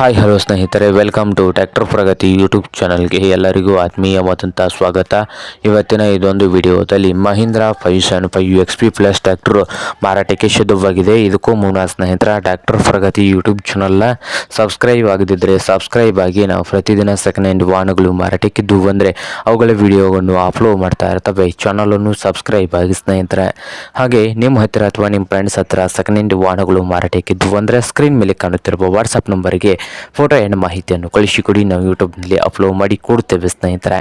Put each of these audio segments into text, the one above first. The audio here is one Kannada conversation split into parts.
ಹಾಯ್ ಹಲೋ ಸ್ನೇಹಿತರೆ, welcome to tractor Pragati YouTube ಚಾನಲ್ಗೆ ಎಲ್ಲರಿಗೂ ಆತ್ಮೀಯವಾದಂಥ ಸ್ವಾಗತ. ಇವತ್ತಿನ ಇದೊಂದು ವಿಡಿಯೋದಲ್ಲಿ ಮಹೀಂದ್ರ 575 XP ಪ್ಲಸ್ ಟ್ರ್ಯಾಕ್ಟರ್ ಮಾರಾಟಕ್ಕೆ ಸಿದ್ಧವಾಗಿದೆ. ಇದಕ್ಕೂ ಮುನ್ನ ಸ್ನೇಹಿತರ ಟ್ರ್ಯಾಕ್ಟರ್ ಪ್ರಗತಿ ಯೂಟ್ಯೂಬ್ ಚಾನಲ್ನ ಸಬ್ಸ್ಕ್ರೈಬ್ ಆಗದಿದ್ದರೆ ಸಬ್ಸ್ಕ್ರೈಬ್ ಆಗಿ. ನಾವು ಪ್ರತಿದಿನ ಸೆಕೆಂಡ್ ಹ್ಯಾಂಡ್ ವಾಹನಗಳು ಮಾರಾಟಕ್ಕಿದ್ದು ಬಂದರೆ ಅವುಗಳ ವಿಡಿಯೋವನ್ನು ಅಪ್ಲೋಡ್ ಮಾಡ್ತಾ ಇರ್ತವೆ. ಚಾನಲನ್ನು ಸಬ್ಸ್ಕ್ರೈಬ್ ಆಗಿ ಸ್ನೇಹಿತರೆ. ಹಾಗೆ ನಿಮ್ಮ ಹತ್ತಿರ ಅಥವಾ ನಿಮ್ಮ ಫ್ರೆಂಡ್ಸ್ ಹತ್ತಿರ ಸೆಕೆಂಡ್ ಹ್ಯಾಂಡ್ ವಾಹನಗಳು ಮಾರಾಟಕ್ಕಿದ್ದು ಬಂದರೆ ಸ್ಕ್ರೀನ್ ಮೇಲೆ ಕಾಣುತ್ತಿರುವ ವಾಟ್ಸಪ್ ನಂಬರ್ಗೆ ಫೋಟೋ ಆ್ಯಂಡ್ ಮಾಹಿತಿಯನ್ನು ಕಳಿಸಿಕೊಡಿ. ನಾವು ಯೂಟ್ಯೂಬ್ನಲ್ಲಿ ಅಪ್ಲೋಡ್ ಮಾಡಿ ಕೊಡ್ತೇವೆ ಸ್ನೇಹಿತರೆ.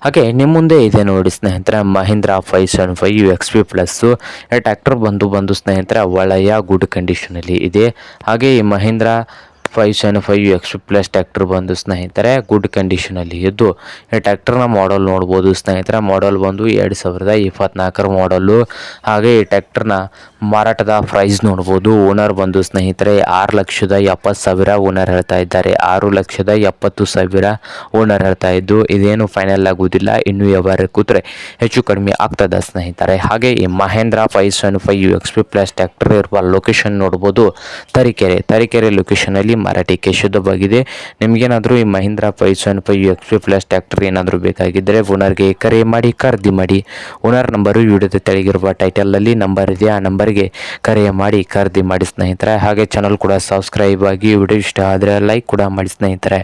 ಹಾಗೆ ನಿಮ್ಮ ಮುಂದೆ ಇದೆ ನೋಡಿ ಸ್ನೇಹಿತರೆ, ಮಹೀಂದ್ರ 575 XP ಪ್ಲಸ್ಸು ಟ್ರ್ಯಾಕ್ಟರ್ ಬಂದು ಸ್ನೇಹಿತರೆ ಒಳ್ಳೆಯ ಗುಡ್ ಕಂಡೀಷನಲ್ಲಿ ಇದೆ. ಹಾಗೆ ಈ ಮಹೀಂದ್ರ 575 XP ಪ್ಲಸ್ ಟ್ರ್ಯಾಕ್ಟರ್ ಬಂದು ಸ್ನೇಹಿತರೆ ಗುಡ್ ಕಂಡೀಷನಲ್ಲಿ ಇದ್ದು, ಈ ಟ್ರ್ಯಾಕ್ಟರ್ನ ಮಾಡಲ್ ನೋಡ್ಬೋದು ಸ್ನೇಹಿತರೆ. ಮಾಡಲ್ ಬಂದು 2024 ಮಾಡಲ್ಲು. ಹಾಗೆ ಈ ಟ್ರ್ಯಾಕ್ಟರ್ನ ಮಾರಾಟದ ಪ್ರೈಸ್ ನೋಡ್ಬೋದು. ಓನರ್ ಬಂದು ಸ್ನೇಹಿತರೆ 6,70,000 ಓನರ್ ಹೇಳ್ತಾ ಇದ್ದಾರೆ. 6,70,000 ಓನರ್ ಹೇಳ್ತಾ ಇದ್ದು, ಇದೇನು ಫೈನಲ್ ಆಗುವುದಿಲ್ಲ, ಇನ್ನೂ ವ್ಯವಹಾರ ಕೂತ್ರೆ ಹೆಚ್ಚು ಕಡಿಮೆ ಆಗ್ತದೆ ಸ್ನೇಹಿತರೆ. ಹಾಗೆ ಈ ಮಹೇಂದ್ರ 575 XP ಪ್ಲಸ್ ಟ್ರ್ಯಾಕ್ಟರ್ ಇರುವ ಲೊಕೇಶನ್ ನೋಡ್ಬೋದು, ತರೀಕೆರೆ ಲೊಕೇಶನಲ್ಲಿ ಮಾರಾಟಕ್ಕೆ ಸಿದ್ಧವಾಗಿದೆ. ನಿಮಗೇನಾದರೂ ಈ ಮಹೀಂದ್ರ 575 XP ಪ್ಲಸ್ ಟ್ರ್ಯಾಕ್ಟರ್ ಏನಾದರೂ ಬೇಕಾಗಿದ್ದರೆ ಓನರ್ಗೆ ಕರೆ ಮಾಡಿ, ಖರೀದಿ ಮಾಡಿ. ಓನರ್ ನಂಬರು ವಿಡಿಯೋದ ತೆಳಗಿರುವ ಟೈಟಲಲ್ಲಿ ನಂಬರ್ ಇದೆ, ಆ ನಂಬರ್ಗೆ ಕರೆ ಮಾಡಿ ಖರೀದಿ ಮಾಡಿ ಸ್ನೇಹಿತರೆ. ಹಾಗೆ ಚಾನಲ್ ಕೂಡ ಸಬ್ಸ್ಕ್ರೈಬ್ ಆಗಿ. ವಿಡಿಯೋ ಇಷ್ಟ ಆದರೆ ಲೈಕ್ ಕೂಡ ಮಾಡಿ ಸ್ನೇಹಿತರೆ.